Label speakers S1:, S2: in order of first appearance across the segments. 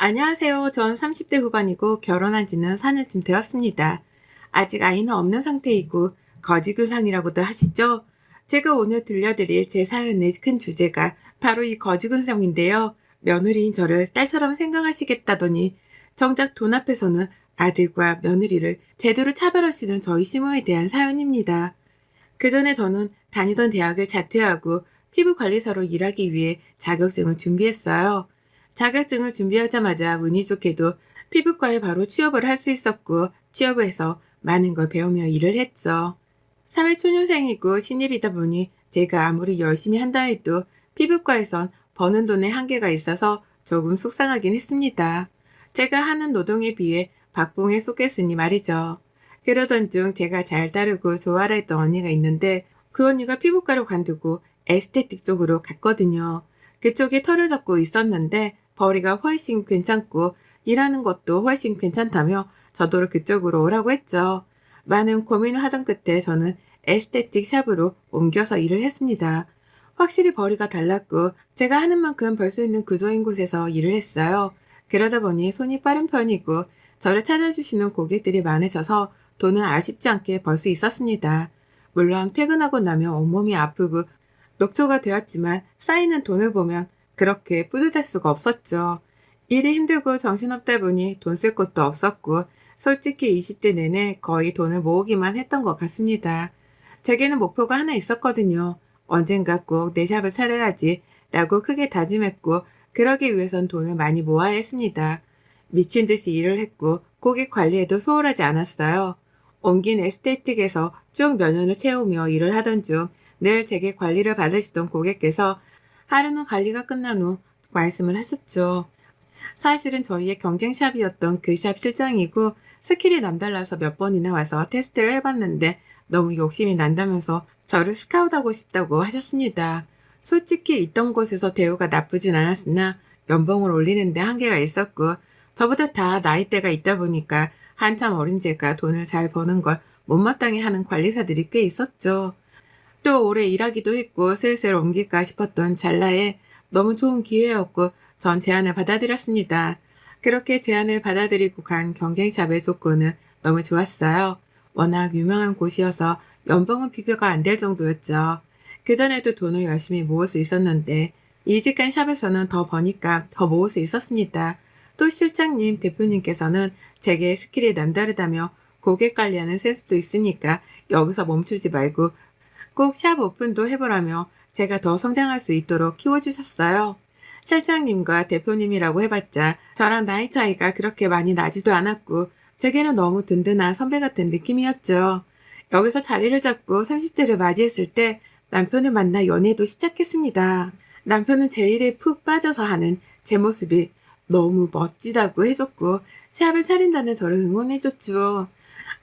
S1: 안녕하세요. 전 30대 후반이고 결혼한 지는 4년쯤 되었습니다. 아직 아이는 없는 상태이고 거지근상이라고도 하시죠? 제가 오늘 들려드릴 제 사연의 큰 주제가 바로 이 거지근상인데요. 며느리인 저를 딸처럼 생각하시겠다더니 정작 돈 앞에서는 아들과 며느리를 제대로 차별하시는 저희 시모에 대한 사연입니다. 그 전에 저는 다니던 대학을 자퇴하고 피부관리사로 일하기 위해 자격증을 준비했어요. 자격증을 준비하자마자 운이 좋게도 피부과에 바로 취업을 할 수 있었고 취업을 해서 많은 걸 배우며 일을 했죠. 사회초년생이고 신입이다 보니 제가 아무리 열심히 한다 해도 피부과에선 버는 돈에 한계가 있어서 조금 속상하긴 했습니다. 제가 하는 노동에 비해 박봉에 속했으니 말이죠. 그러던 중 제가 잘 따르고 좋아라 했던 언니가 있는데 그 언니가 피부과로 관두고 에스테틱 쪽으로 갔거든요. 그쪽에 털을 잡고 있었는데 벌이가 훨씬 괜찮고 일하는 것도 훨씬 괜찮다며 저도 그쪽으로 오라고 했죠. 많은 고민을 하던 끝에 저는 에스테틱 샵으로 옮겨서 일을 했습니다. 확실히 벌이가 달랐고 제가 하는 만큼 벌 수 있는 구조인 곳에서 일을 했어요. 그러다 보니 손이 빠른 편이고 저를 찾아주시는 고객들이 많으셔서 돈은 아쉽지 않게 벌 수 있었습니다. 물론 퇴근하고 나면 온몸이 아프고 녹초가 되었지만 쌓이는 돈을 보면 그렇게 뿌듯할 수가 없었죠. 일이 힘들고 정신없다 보니 돈 쓸 곳도 없었고 솔직히 20대 내내 거의 돈을 모으기만 했던 것 같습니다. 제게는 목표가 하나 있었거든요. 언젠가 꼭 내 샵을 차려야지 라고 크게 다짐했고 그러기 위해선 돈을 많이 모아야 했습니다. 미친 듯이 일을 했고 고객 관리에도 소홀하지 않았어요. 옮긴 에스테틱에서 쭉 몇 년을 채우며 일을 하던 중 늘 제게 관리를 받으시던 고객께서 하루는 관리가 끝난 후 말씀을 하셨죠. 사실은 저희의 경쟁샵이었던 그 샵 실장이고 스킬이 남달라서 몇 번이나 와서 테스트를 해봤는데 너무 욕심이 난다면서 저를 스카웃하고 싶다고 하셨습니다. 솔직히 있던 곳에서 대우가 나쁘진 않았으나 연봉을 올리는데 한계가 있었고 저보다 다 나이대가 있다 보니까 한참 어린 제가 돈을 잘 버는 걸 못마땅해 하는 관리사들이 꽤 있었죠. 또 오래 일하기도 했고 슬슬 옮길까 싶었던 찰나에 너무 좋은 기회였고 전 제안을 받아들였습니다. 그렇게 제안을 받아들이고 간 경쟁샵의 조건은 너무 좋았어요. 워낙 유명한 곳이어서 연봉은 비교가 안 될 정도였죠. 그전에도 돈을 열심히 모을 수 있었는데 이직한 샵에서는 더 버니까 더 모을 수 있었습니다. 또 실장님, 대표님께서는 제게 스킬이 남다르다며 고객 관리하는 센스도 있으니까 여기서 멈추지 말고 꼭 샵 오픈도 해보라며 제가 더 성장할 수 있도록 키워주셨어요. 실장님과 대표님이라고 해봤자 저랑 나이 차이가 그렇게 많이 나지도 않았고 제게는 너무 든든한 선배 같은 느낌이었죠. 여기서 자리를 잡고 30대를 맞이했을 때 남편을 만나 연애도 시작했습니다. 남편은 제 일에 푹 빠져서 하는 제 모습이 너무 멋지다고 해줬고 샵을 차린다는 저를 응원해줬죠.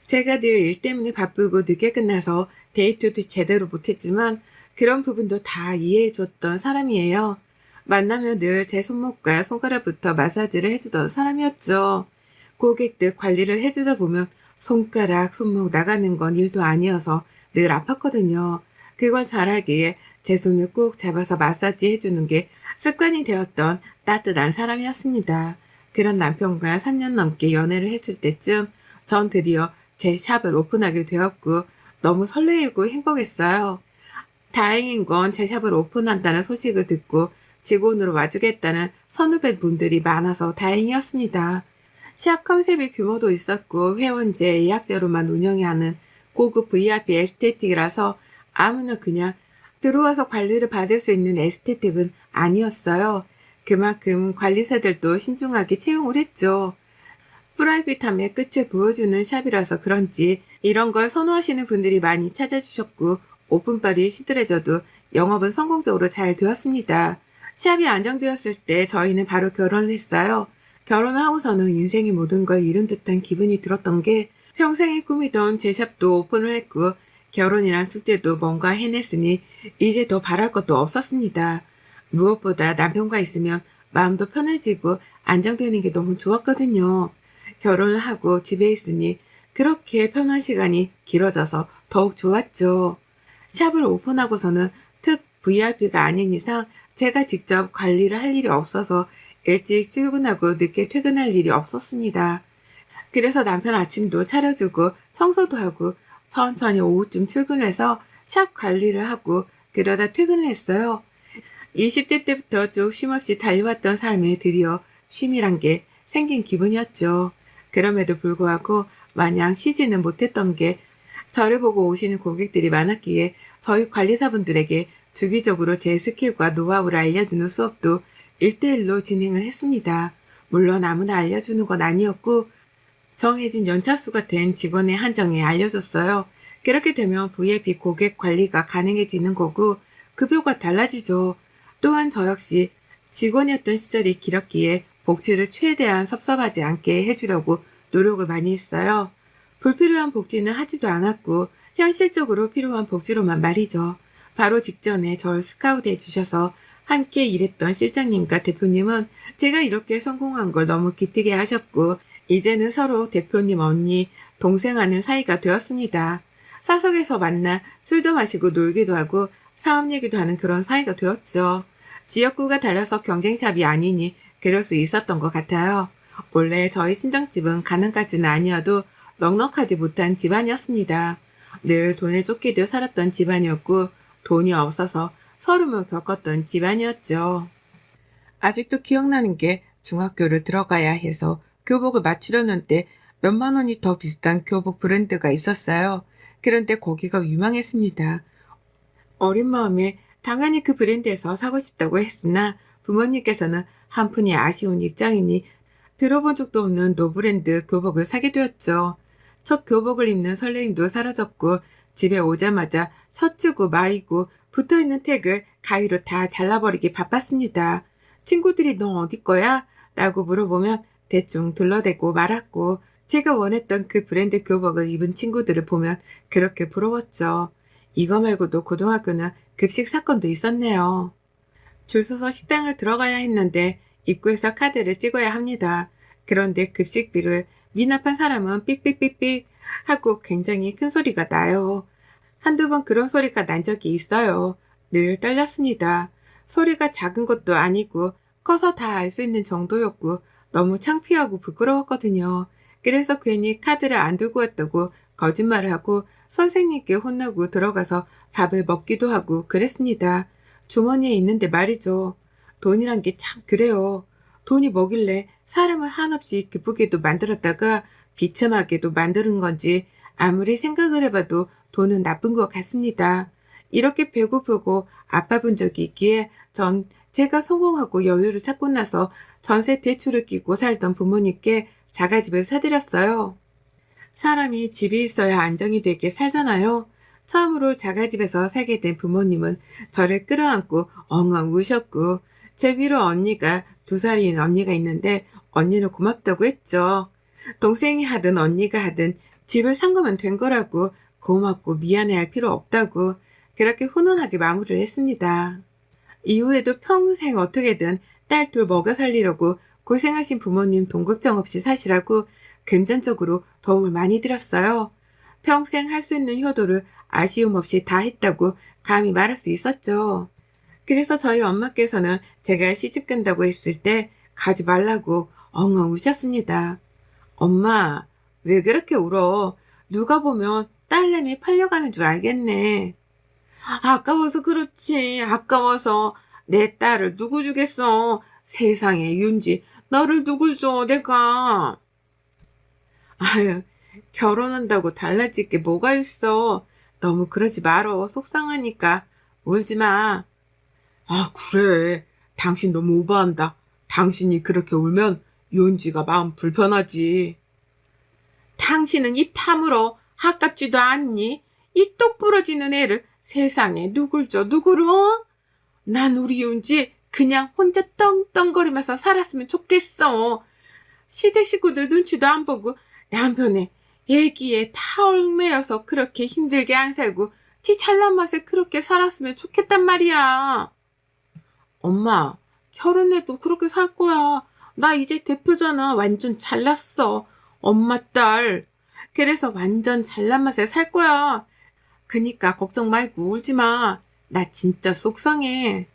S1: 제가 늘 일 때문에 바쁘고 늦게 끝나서 데이트도 제대로 못했지만 그런 부분도 다 이해해줬던 사람이에요. 만나면 늘 제 손목과 손가락부터 마사지를 해주던 사람이었죠. 고객들 관리를 해주다 보면 손가락, 손목 나가는 건 일도 아니어서 늘 아팠거든요. 그걸 잘하기에 제 손을 꼭 잡아서 마사지 해주는 게 습관이 되었던 따뜻한 사람이었습니다. 그런 남편과 3년 넘게 연애를 했을 때쯤 전 드디어 제 샵을 오픈하게 되었고 너무 설레이고 행복했어요. 다행인 건 제 샵을 오픈한다는 소식을 듣고 직원으로 와주겠다는 선후배 분들이 많아서 다행이었습니다. 샵 컨셉의 규모도 있었고 회원제, 예약제로만 운영해야 하는 고급 VIP 에스테틱이라서 아무나 그냥 들어와서 관리를 받을 수 있는 에스테틱은 아니었어요. 그만큼 관리사들도 신중하게 채용을 했죠. 프라이빗함의 끝을 보여주는 샵이라서 그런지 이런 걸 선호하시는 분들이 많이 찾아주셨고 오픈빨이 시들해져도 영업은 성공적으로 잘 되었습니다. 샵이 안정되었을 때 저희는 바로 결혼을 했어요. 결혼하고서는 인생의 모든 걸 잃은 듯한 기분이 들었던 게 평생의 꿈이던 제 샵도 오픈을 했고 결혼이란 숙제도 뭔가 해냈으니 이제 더 바랄 것도 없었습니다. 무엇보다 남편과 있으면 마음도 편해지고 안정되는 게 너무 좋았거든요. 결혼을 하고 집에 있으니 그렇게 편한 시간이 길어져서 더욱 좋았죠. 샵을 오픈하고서는 특 VIP가 아닌 이상 제가 직접 관리를 할 일이 없어서 일찍 출근하고 늦게 퇴근할 일이 없었습니다. 그래서 남편 아침도 차려주고 청소도 하고 천천히 오후쯤 출근해서 샵 관리를 하고 그러다 퇴근을 했어요. 20대 때부터 쭉 쉼없이 달려왔던 삶에 드디어 쉼이란 게 생긴 기분이었죠. 그럼에도 불구하고 마냥 쉬지는 못했던 게 저를 보고 오시는 고객들이 많았기에 저희 관리사분들에게 주기적으로 제 스킬과 노하우를 알려주는 수업도 1대1로 진행을 했습니다. 물론 아무나 알려주는 건 아니었고 정해진 연차수가 된 직원의 한정에 알려줬어요. 그렇게 되면 VIP 고객 관리가 가능해지는 거고 급여가 달라지죠. 또한 저 역시 직원이었던 시절이 길었기에 복지를 최대한 섭섭하지 않게 해주려고 노력을 많이 했어요. 불필요한 복지는 하지도 않았고 현실적으로 필요한 복지로만 말이죠. 바로 직전에 절 스카우트해 주셔서 함께 일했던 실장님과 대표님은 제가 이렇게 성공한 걸 너무 기특해 하셨고 이제는 서로 대표님 언니, 동생 하는 사이가 되었습니다. 사석에서 만나 술도 마시고 놀기도 하고 사업 얘기도 하는 그런 사이가 되었죠. 지역구가 달라서 경쟁샵이 아니니 그럴 수 있었던 것 같아요. 원래 저희 친정집은 가난까지는 아니어도 넉넉하지 못한 집안이었습니다. 늘 돈에 쫓기듯 살았던 집안이었고 돈이 없어서 서름을 겪었던 집안이었죠. 아직도 기억나는 게 중학교를 들어가야 해서 교복을 맞추려는데 몇만 원이 더 비싼 교복 브랜드가 있었어요. 그런데 거기가 유명했습니다. 어린 마음에 당연히 그 브랜드에서 사고 싶다고 했으나 부모님께서는 한푼이 아쉬운 입장이니 들어본 적도 없는 노브랜드 교복을 사게 되었죠. 첫 교복을 입는 설레임도 사라졌고 집에 오자마자 셔츠고 마이고 붙어있는 택을 가위로 다 잘라버리기 바빴습니다. 친구들이 너 어디 거야? 라고 물어보면 대충 둘러대고 말았고 제가 원했던 그 브랜드 교복을 입은 친구들을 보면 그렇게 부러웠죠. 이거 말고도 고등학교는 급식 사건도 있었네요. 줄 서서 식당을 들어가야 했는데 입구에서 카드를 찍어야 합니다. 그런데 급식비를 미납한 사람은 삑삑삑삑 하고 굉장히 큰 소리가 나요. 한두 번 그런 소리가 난 적이 있어요. 늘 떨렸습니다. 소리가 작은 것도 아니고 커서 다 알 수 있는 정도였고 너무 창피하고 부끄러웠거든요. 그래서 괜히 카드를 안 들고 왔다고 거짓말을 하고 선생님께 혼나고 들어가서 밥을 먹기도 하고 그랬습니다. 주머니에 있는데 말이죠. 돈이란 게 참 그래요. 돈이 뭐길래 사람을 한없이 기쁘게도 만들었다가 비참하게도 만드는 건지 아무리 생각을 해봐도 돈은 나쁜 것 같습니다. 이렇게 배고프고 아파본 적이 있기에 전 제가 성공하고 여유를 찾고 나서 전세 대출을 끼고 살던 부모님께 자가집을 사드렸어요. 사람이 집이 있어야 안정이 되게 살잖아요. 처음으로 자가집에서 살게 된 부모님은 저를 끌어안고 엉엉 우셨고 제 위로 언니가 2살인 언니가 있는데 언니는 고맙다고 했죠. 동생이 하든 언니가 하든 집을 산 거면 된 거라고 고맙고 미안해할 필요 없다고 그렇게 훈훈하게 마무리를 했습니다. 이후에도 평생 어떻게든 딸 둘 먹여 살리려고 고생하신 부모님 돈 걱정 없이 사시라고 금전적으로 도움을 많이 드렸어요. 평생 할 수 있는 효도를 아쉬움 없이 다 했다고 감히 말할 수 있었죠. 그래서 저희 엄마께서는 제가 시집 간다고 했을 때 가지 말라고 엉엉 우셨습니다. 엄마, 왜 그렇게 울어? 누가 보면 딸내미 팔려가는 줄 알겠네. 아까워서 그렇지. 아까워서 내 딸을 누구 주겠어. 세상에 윤지, 너를 누굴 줘 내가. 아유, 결혼한다고 달라질 게 뭐가 있어. 너무 그러지 말어. 속상하니까. 울지 마. 아, 그래. 당신 너무 오버한다. 당신이 그렇게 울면 윤지가 마음 불편하지. 당신은 입 다물어. 아깝지도 않니? 이 똑 부러지는 애를 세상에 누굴 줘 누구를? 난 우리 윤지 그냥 혼자 떵떵거리면서 살았으면 좋겠어. 시댁 식구들 눈치도 안 보고 남편의 애기에 다 얽매여서 그렇게 힘들게 안 살고 지 잘난 맛에 그렇게 살았으면 좋겠단 말이야. 엄마, 결혼해도 그렇게 살 거야. 나 이제 대표잖아. 완전 잘났어. 엄마 딸. 그래서 완전 잘난 맛에 살 거야. 그니까 걱정 말고 울지 마. 나 진짜 속상해.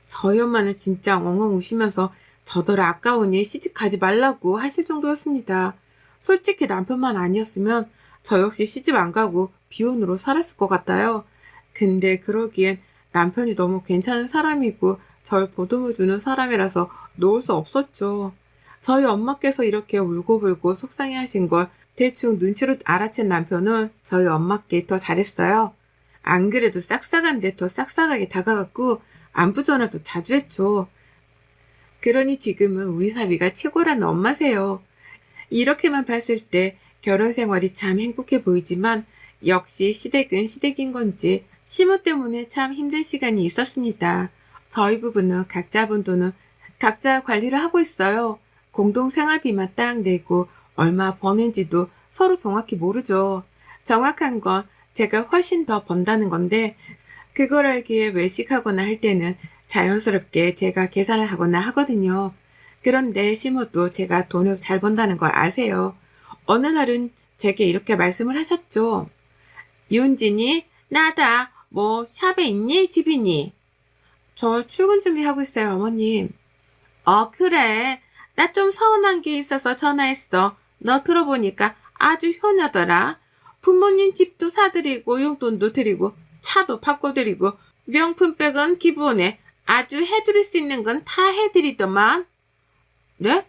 S1: 저희 엄마는 진짜 엉엉 우시면서 저더러 아까우니 시집가지 말라고 하실 정도였습니다. 솔직히 남편만 아니었으면 저 역시 시집 안 가고 비혼으로 살았을 것 같아요. 근데 그러기엔 남편이 너무 괜찮은 사람이고 절 보듬어주는 사람이라서 놓을 수 없었죠. 저희 엄마께서 이렇게 울고불고 속상해하신 걸 대충 눈치로 알아챈 남편은 저희 엄마께 더 잘했어요. 안 그래도 싹싹한데 더 싹싹하게 다가갔고 안부 전화도 자주 했죠. 그러니 지금은 우리 사위가 최고라는 엄마세요. 이렇게만 봤을 때 결혼 생활이 참 행복해 보이지만 역시 시댁은 시댁인 건지 시모 때문에 참 힘든 시간이 있었습니다. 저희 부부는 각자 번 돈은 각자 관리를 하고 있어요. 공동 생활비만 딱 내고 얼마 버는지도 서로 정확히 모르죠. 정확한 건 제가 훨씬 더 번다는 건데 그걸 알기에 외식하거나 할 때는 자연스럽게 제가 계산을 하거나 하거든요. 그런데 시모도 제가 돈을 잘 번다는 걸 아세요. 어느 날은 제게 이렇게 말씀을 하셨죠. 윤진이, 나다. 뭐 샵에 있니? 집이니? 저 출근 준비하고 있어요, 어머님. 그래. 나 좀 서운한 게 있어서 전화했어. 너 들어보니까 아주 효녀더라. 부모님 집도 사드리고 용돈도 드리고 차도 바꿔드리고 명품백은 기본에 아주 해드릴 수 있는 건 다 해드리더만. 네?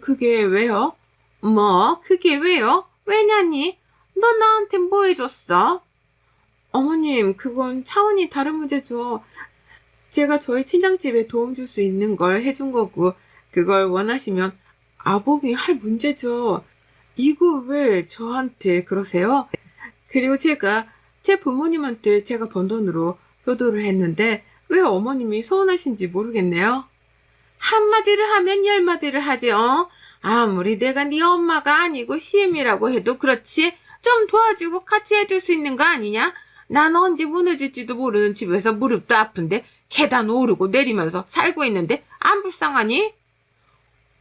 S1: 그게 왜요? 뭐 그게 왜요? 왜냐니? 너 나한테 뭐 해줬어? 어머님, 그건 차원이 다른 문제죠. 제가 저희 친정집에 도움 줄 수 있는 걸 해준 거고 그걸 원하시면 아범이 할 문제죠. 이거 왜 저한테 그러세요? 그리고 제가 제 부모님한테 제가 번 돈으로 효도를 했는데 왜 어머님이 서운하신지 모르겠네요. 한마디를 하면 열마디를 하지, 아무리 내가 네 엄마가 아니고 시엠이라고 해도 그렇지. 좀 도와주고 같이 해줄 수 있는 거 아니냐? 난 언제 무너질지도 모르는 집에서 무릎도 아픈데 계단 오르고 내리면서 살고 있는데 안 불쌍하니?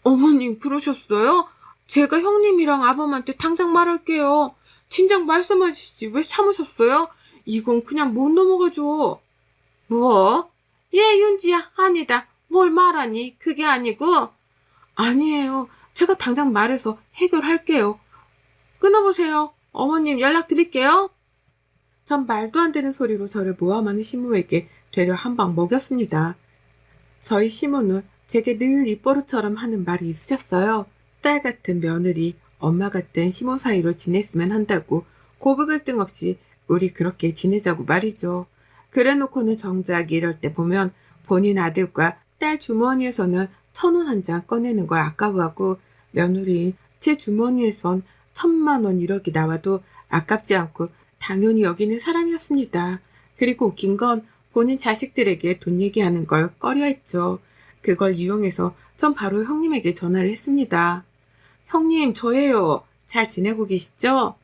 S1: 어머님 그러셨어요? 제가 형님이랑 아범한테 당장 말할게요. 진작 말씀하시지 왜 참으셨어요? 이건 그냥 못 넘어가죠. 뭐? 예, 윤지야, 아니다. 뭘 말하니? 그게 아니고. 아니에요. 제가 당장 말해서 해결할게요. 끊어보세요. 어머님 연락드릴게요. 전 말도 안 되는 소리로 저를 모함하는 시모에게 되려 한 방 먹였습니다. 저희 시모는 제게 늘 입버릇처럼 하는 말이 있으셨어요. 딸 같은 며느리, 엄마 같은 시모 사이로 지냈으면 한다고 고백을 뜬없이 우리 그렇게 지내자고 말이죠. 그래놓고는 정작 이럴 때 보면 본인 아들과 딸 주머니에서는 1,000원 한 장 꺼내는 걸 아까워하고 며느리인 제 주머니에선 1,000만 원 1억이 나와도 아깝지 않고 당연히 여기는 사람이었습니다. 그리고 웃긴 건 본인 자식들에게 돈 얘기하는 걸 꺼려했죠. 그걸 이용해서 전 바로 형님에게 전화를 했습니다. 형님, 저예요. 잘 지내고 계시죠?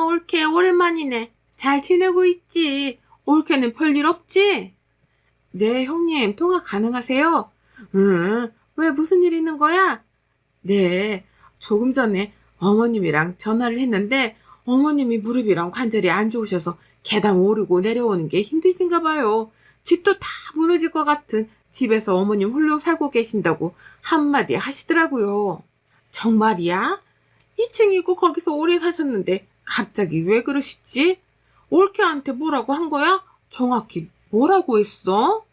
S1: 올케 오랜만이네. 잘 지내고 있지. 올케는 별일 없지? 네, 형님, 통화 가능하세요? 응, 왜 무슨 일 있는 거야? 네, 조금 전에 어머님이랑 전화를 했는데 어머님이 무릎이랑 관절이 안 좋으셔서 계단 오르고 내려오는 게 힘드신가 봐요. 집도 다 무너질 것 같은 집에서 어머님 홀로 살고 계신다고 한마디 하시더라고요. 정말이야? 2층이고 거기서 오래 사셨는데 갑자기 왜 그러시지? 올케한테 뭐라고 한 거야? 정확히 뭐라고 했어?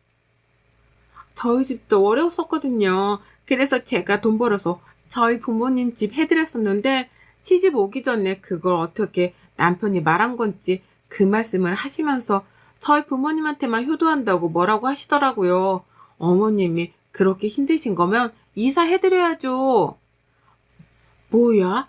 S1: 저희 집도 어려웠었거든요. 그래서 제가 돈 벌어서 저희 부모님 집 해드렸었는데 시집 오기 전에 그걸 어떻게 남편이 말한 건지 그 말씀을 하시면서 저희 부모님한테만 효도한다고 뭐라고 하시더라고요. 어머님이 그렇게 힘드신 거면 이사해드려야죠. 뭐야?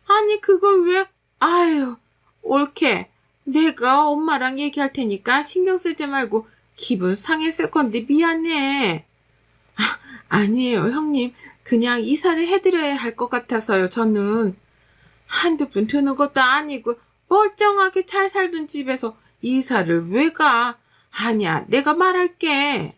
S1: 아니 그걸 왜? 아유, 옳게. 내가 엄마랑 얘기할 테니까 신경 쓰지 말고 기분 상했을 건데 미안해. 아니에요, 형님. 그냥 이사를 해드려야 할 것 같아서요, 저는. 한두 푼 드는 것도 아니고 멀쩡하게 잘 살던 집에서 이사를 왜 가? 아니야, 내가 말할게.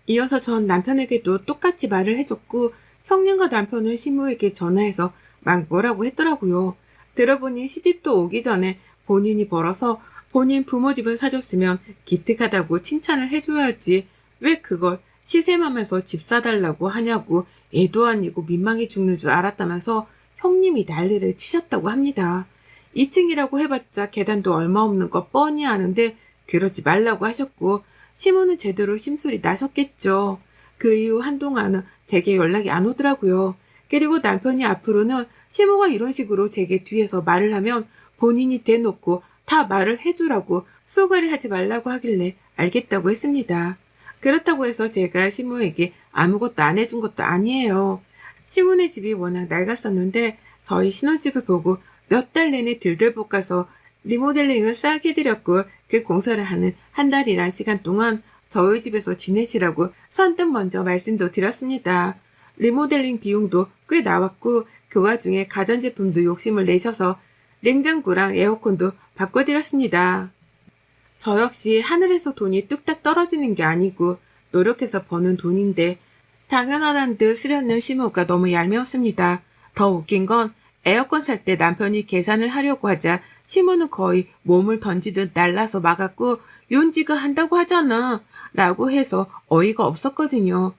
S1: 이어서 전 남편에게도 똑같이 말을 해줬고 형님과 남편은 시모에게 전화해서 막 뭐라고 했더라고요. 들어보니 시집도 오기 전에 본인이 벌어서 본인 부모 집을 사줬으면 기특하다고 칭찬을 해줘야지 왜 그걸 시샘하면서 집 사달라고 하냐고 애도 아니고 민망해 죽는 줄 알았다면서 형님이 난리를 치셨다고 합니다. 2층이라고 해봤자 계단도 얼마 없는 거 뻔히 아는데 그러지 말라고 하셨고 시모는 제대로 심술이 나셨겠죠. 그 이후 한동안은 제게 연락이 안 오더라고요. 그리고 남편이 앞으로는 시모가 이런 식으로 제게 뒤에서 말을 하면 본인이 대놓고 다 말을 해주라고 쏘가리 하지 말라고 하길래 알겠다고 했습니다. 그렇다고 해서 제가 시모에게 아무것도 안 해준 것도 아니에요. 시모네 집이 워낙 낡았었는데 저희 신혼집을 보고 몇 달 내내 들들 볶아서 리모델링을 싹 해드렸고 그 공사를 하는 한 달이란 시간 동안 저희 집에서 지내시라고 선뜻 먼저 말씀도 드렸습니다. 리모델링 비용도 꽤 나왔고 그 와중에 가전제품도 욕심을 내셔서 냉장고랑 에어컨도 바꿔드렸습니다. 저 역시 하늘에서 돈이 뚝딱 떨어지는 게 아니고 노력해서 버는 돈인데 당연하다는 듯 쓰려는 시모가 너무 얄미웠습니다. 더 웃긴 건 에어컨 살 때 남편이 계산을 하려고 하자 시모는 거의 몸을 던지듯 날라서 막았고 윤지가 한다고 하잖아 라고 해서 어이가 없었거든요.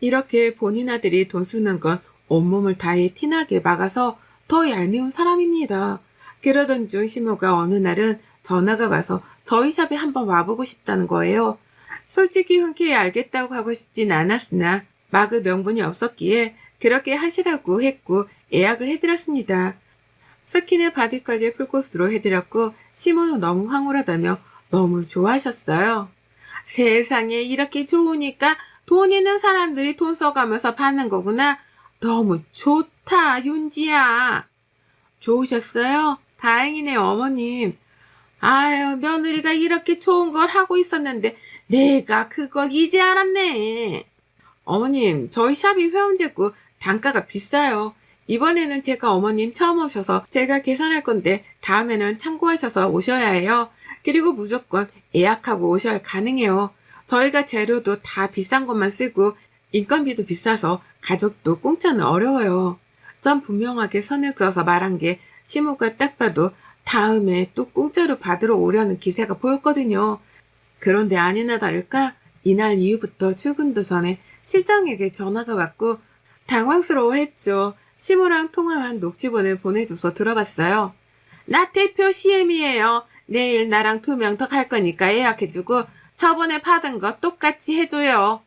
S1: 이렇게 본인 아들이 돈 쓰는 건 온몸을 다해 티나게 막아서 더 얄미운 사람입니다. 그러던 중 시모가 어느 날은 전화가 와서 저희 샵에 한번 와보고 싶다는 거예요. 솔직히 흔쾌히 알겠다고 하고 싶진 않았으나 막을 명분이 없었기에 그렇게 하시라고 했고 예약을 해드렸습니다. 스킨의 바디까지 풀코스로 해드렸고 시모는 너무 황홀하다며 너무 좋아하셨어요. 세상에 이렇게 좋으니까 돈 있는 사람들이 돈 써가면서 받는 거구나. 너무 좋다 윤지야. 좋으셨어요? 다행이네요 어머님. 아유 며느리가 이렇게 좋은 걸 하고 있었는데 내가 그걸 이제 알았네. 어머님 저희 샵이 회원제고 단가가 비싸요. 이번에는 제가 어머님 처음 오셔서 제가 계산할 건데 다음에는 참고하셔서 오셔야 해요. 그리고 무조건 예약하고 오셔야 가능해요. 저희가 재료도 다 비싼 것만 쓰고 인건비도 비싸서 가족도 공짜는 어려워요. 전 분명하게 선을 그어서 말한 게 시모가 딱 봐도 다음에 또 공짜로 받으러 오려는 기세가 보였거든요. 그런데 아니나 다를까 이날 이후부터 출근도 전에 실장에게 전화가 왔고 당황스러워했죠. 시모랑 통화한 녹취본을 보내줘서 들어봤어요. 나 대표 CM이에요. 내일 나랑 2명 더 갈 거니까 예약해주고 저번에 받은 거 똑같이 해줘요.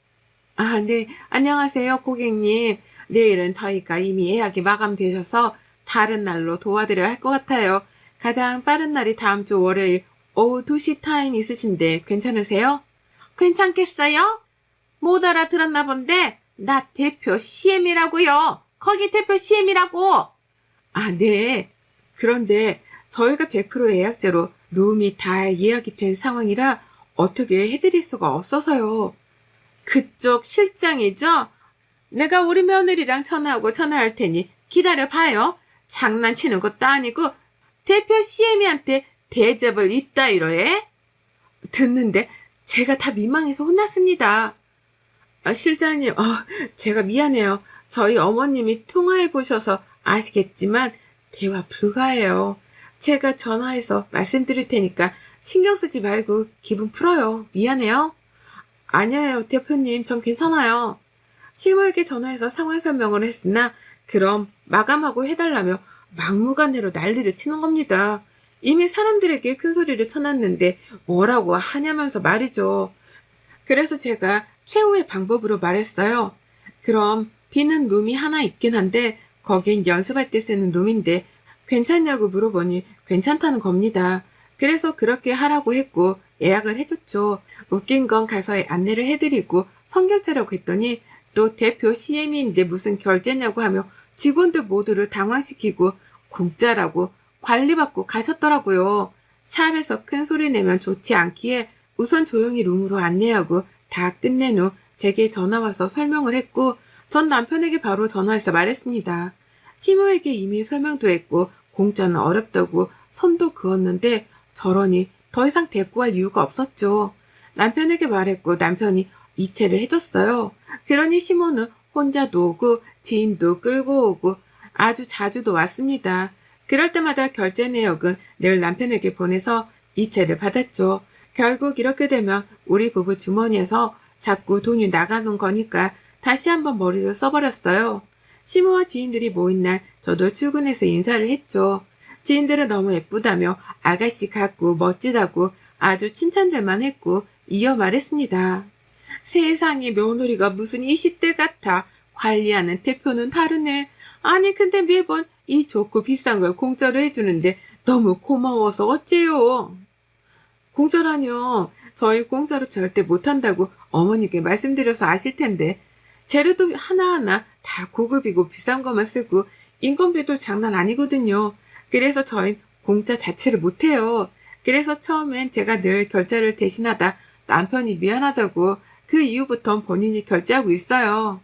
S1: 아, 네. 안녕하세요, 고객님. 내일은 저희가 이미 예약이 마감되셔서 다른 날로 도와드려야 할 것 같아요. 가장 빠른 날이 다음 주 월요일 오후 2시 타임 있으신데 괜찮으세요? 괜찮겠어요? 못 알아들었나 본데 나 대표 CM이라고요. 거기 대표 CM이라고. 아, 네. 그런데 저희가 100% 예약제로 룸이 다 예약이 된 상황이라 어떻게 해드릴 수가 없어서요. 그쪽 실장이죠? 내가 우리 며느리랑 전화하고 전화할 테니 기다려봐요. 장난치는 것도 아니고 대표 CM이한테 대접을 이따위로 해? 듣는데 제가 다 민망해서 혼났습니다. 아, 실장님, 제가 미안해요. 저희 어머님이 통화해보셔서 아시겠지만 대화 불가해요. 제가 전화해서 말씀드릴 테니까 신경 쓰지 말고 기분 풀어요. 미안해요. 아니에요, 대표님. 전 괜찮아요. 시모에게 전화해서 상황 설명을 했으나 그럼 마감하고 해달라며 막무가내로 난리를 치는 겁니다. 이미 사람들에게 큰 소리를 쳐놨는데 뭐라고 하냐면서 말이죠. 그래서 제가 최후의 방법으로 말했어요. 그럼 비는 룸이 하나 있긴 한데 거긴 연습할 때 쓰는 룸인데 괜찮냐고 물어보니 괜찮다는 겁니다. 그래서 그렇게 하라고 했고 예약을 해줬죠. 웃긴 건 가서 안내를 해드리고 성결제라고 했더니 또 대표 CM인데 무슨 결제냐고 하며 직원들 모두를 당황시키고 공짜라고 관리받고 가셨더라고요. 샵에서 큰 소리 내면 좋지 않기에 우선 조용히 룸으로 안내하고 다 끝낸 후 제게 전화와서 설명을 했고 전 남편에게 바로 전화해서 말했습니다. 시모에게 이미 설명도 했고 공짜는 어렵다고 선도 그었는데 저러니 더 이상 대꾸할 이유가 없었죠. 남편에게 말했고 남편이 이체를 해줬어요. 그러니 시모는 혼자도 오고 지인도 끌고 오고 아주 자주도 왔습니다. 그럴 때마다 결제 내역은 늘 남편에게 보내서 이체를 받았죠. 결국 이렇게 되면 우리 부부 주머니에서 자꾸 돈이 나가는 거니까 다시 한번 머리를 써버렸어요. 시모와 지인들이 모인 날 저도 출근해서 인사를 했죠. 지인들은 너무 예쁘다며 아가씨 같고 멋지다고 아주 칭찬들만 했고 이어 말했습니다. 세상에 며느리가 무슨 20대 같아. 관리하는 대표는 다르네. 아니 근데 매번 이 좋고 비싼 걸 공짜로 해주는데 너무 고마워서 어째요. 공짜라뇨. 저희 공짜로 절대 못한다고 어머니께 말씀드려서 아실 텐데 재료도 하나하나 다 고급이고 비싼 것만 쓰고 인건비도 장난 아니거든요. 그래서 저희 공짜 자체를 못해요. 그래서 처음엔 제가 늘 결제를 대신하다 남편이 미안하다고 그 이후부턴 본인이 결제하고 있어요.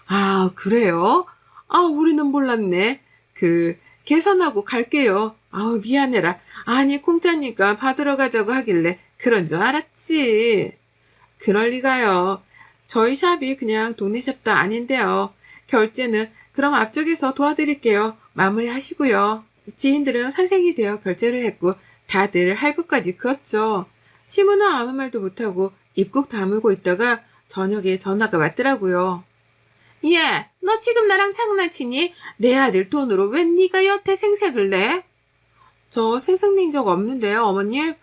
S1: 아, 그래요? 아, 우리는 몰랐네. 계산하고 갈게요. 아우, 미안해라. 아니, 공짜니까 받으러 가자고 하길래 그런 줄 알았지. 그럴 리가요. 저희 샵이 그냥 동네 샵도 아닌데요. 결제는 그럼 앞쪽에서 도와드릴게요. 마무리 하시고요. 지인들은 선생이 되어 결제를 했고 다들 할부까지 그었죠. 시무는 아무 말도 못하고 입국 다물고 있다가 저녁에 전화가 왔더라고요. 얘, 너 지금 나랑 장난치니? 내 아들 돈으로 왜 네가 여태 생색을 내? 저 생색 낸 적 없는데요, 어머님.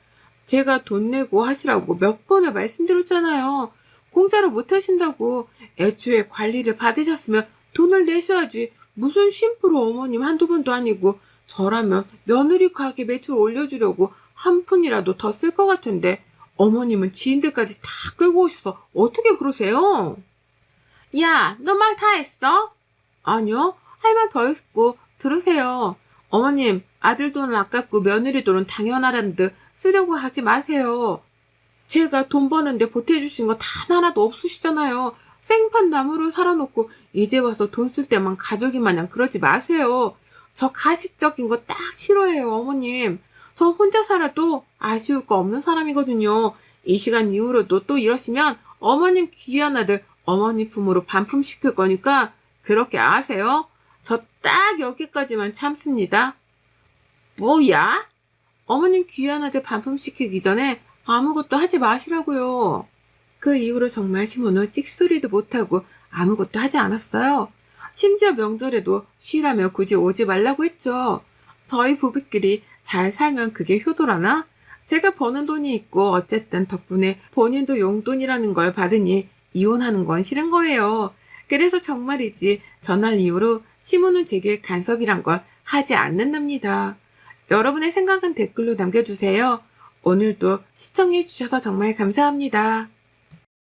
S1: 제가 돈 내고 하시라고 몇 번을 말씀드렸잖아요. 공짜로 못 하신다고. 애초에 관리를 받으셨으면 돈을 내셔야지. 무슨 심부로 어머님 한두 번도 아니고 저라면 며느리 가게 매출 올려주려고 한 푼이라도 더 쓸 것 같은데 어머님은 지인들까지 다 끌고 오셔서 어떻게 그러세요? 야, 너 말 다 했어? 아니요, 할 말 더 했고 들으세요. 어머님, 아들 돈은 아깝고 며느리 돈은 당연하다는 듯 쓰려고 하지 마세요. 제가 돈 버는데 보태주신 거 단 하나도 없으시잖아요. 생판 나무로 살아놓고 이제 와서 돈 쓸 때만 가족이 마냥 그러지 마세요. 저 가식적인 거 딱 싫어해요, 어머님. 저 혼자 살아도 아쉬울 거 없는 사람이거든요. 이 시간 이후로도 또 이러시면 어머님 귀한 아들 어머니 품으로 반품시킬 거니까 그렇게 아세요? 저 딱 여기까지만 참습니다. 뭐야? 어머님 귀한 아들 반품시키기 전에 아무것도 하지 마시라고요. 그 이후로 정말 시모는 찍소리도 못하고 아무것도 하지 않았어요. 심지어 명절에도 쉬라며 굳이 오지 말라고 했죠. 저희 부부끼리 잘 살면 그게 효도라나? 제가 버는 돈이 있고 어쨌든 덕분에 본인도 용돈이라는 걸 받으니 이혼하는 건 싫은 거예요. 그래서 정말이지 전날 이후로 시모는 제게 간섭이란 걸 하지 않는답니다. 여러분의 생각은 댓글로 남겨주세요. 오늘도 시청해주셔서 정말 감사합니다.